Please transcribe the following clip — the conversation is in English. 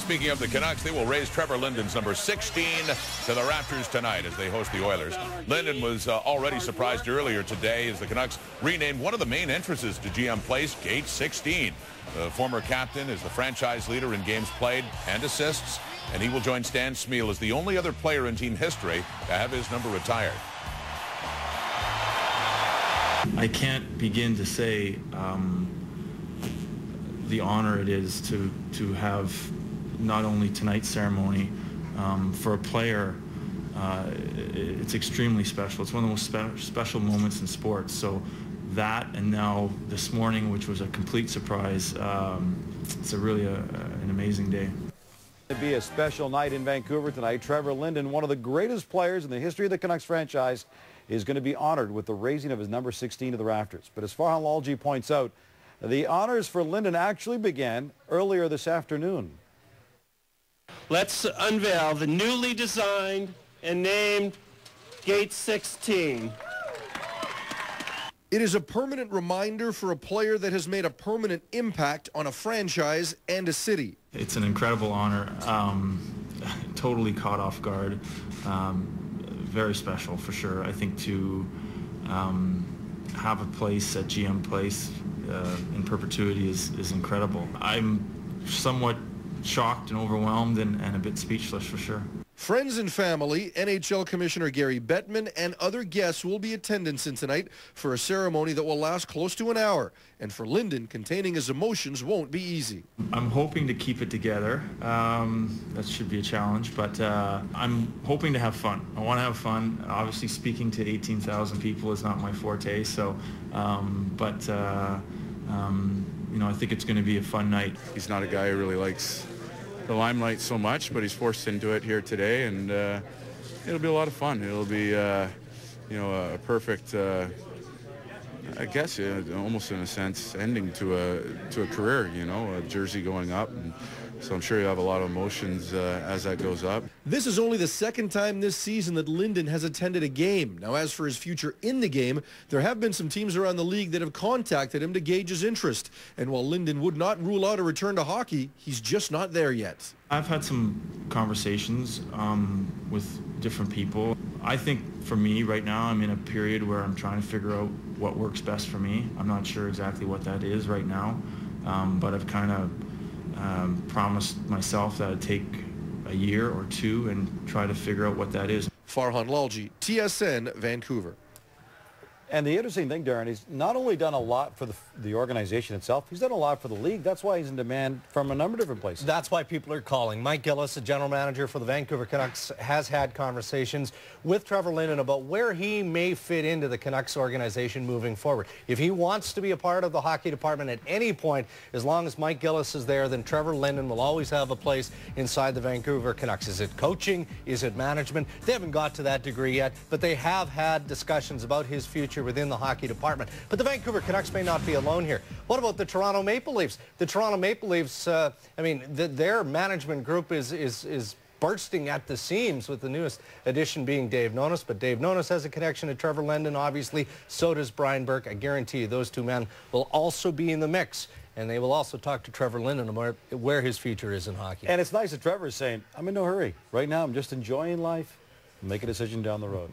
speaking of the Canucks, they will raise Trevor Linden's number 16 to the rafters tonight as they host the Oilers. Linden was already surprised earlier today as the Canucks renamed one of the main entrances to GM Place, Gate 16. The former captain is the franchise leader in games played and assists, and he will join Stan Smeel as the only other player in team history to have his number retired. I can't begin to say the honor it is to have not only tonight's ceremony. For a player, it's extremely special. It's one of the most special moments in sports. So that, and now this morning, which was a complete surprise, it's really an amazing day. It'll be a special night in Vancouver tonight. Trevor Linden, one of the greatest players in the history of the Canucks franchise, is going to be honored with the raising of his number 16 to the rafters. But as Farhan Lalji points out, the honors for Linden actually began earlier this afternoon. Let's unveil the newly designed and named Gate 16. It is a permanent reminder for a player that has made a permanent impact on a franchise and a city. It's an incredible honor, totally caught off guard, very special for sure. I think to have a place at GM Place in perpetuity is incredible. I'm somewhat shocked and overwhelmed and a bit speechless for sure. Friends and family, NHL Commissioner Gary Bettman, and other guests will be attending tonight for a ceremony that will last close to an hour. And for Linden, containing his emotions won't be easy. I'm hoping to keep it together. That should be a challenge, but I'm hoping to have fun. I want to have fun. Obviously, speaking to 18,000 people is not my forte, so, you know, I think it's going to be a fun night. He's not a guy who really likes the limelight so much, but he's forced into it here today, and it'll be a lot of fun. It'll be, you know, a perfect, I guess, almost in a sense, ending to a career. You know, a jersey going up, and so I'm sure you have a lot of emotions as that goes up. This is only the second time this season that Linden has attended a game. Now, as for his future in the game, there have been some teams around the league that have contacted him to gauge his interest. And while Linden would not rule out a return to hockey, he's just not there yet. I've had some conversations with different people. I think for me right now, I'm in a period where I'm trying to figure out what works best for me. I'm not sure exactly what that is right now, but I've kind of promised myself that I'd take a year or two and try to figure out what that is. Farhan Lalji, TSN, Vancouver. And the interesting thing, Darren, he's not only done a lot for the organization itself, he's done a lot for the league. That's why he's in demand from a number of different places. That's why people are calling. Mike Gillis, the general manager for the Vancouver Canucks, has had conversations with Trevor Linden about where he may fit into the Canucks organization moving forward. If he wants to be a part of the hockey department at any point, as long as Mike Gillis is there, then Trevor Linden will always have a place inside the Vancouver Canucks. Is it coaching? Is it management? They haven't got to that degree yet, but they have had discussions about his future within the hockey department. But the Vancouver Canucks may not be alone here. What about the Toronto Maple Leafs? The Toronto Maple Leafs, I mean, their management group is bursting at the seams, with the newest addition being Dave Nonis. But Dave Nonis has a connection to Trevor Linden, obviously. So does Brian Burke. I guarantee you those two men will also be in the mix. And they will also talk to Trevor Linden about where his future is in hockey. And it's nice that Trevor is saying, I'm in no hurry. Right now, I'm just enjoying life. Make a decision down the road.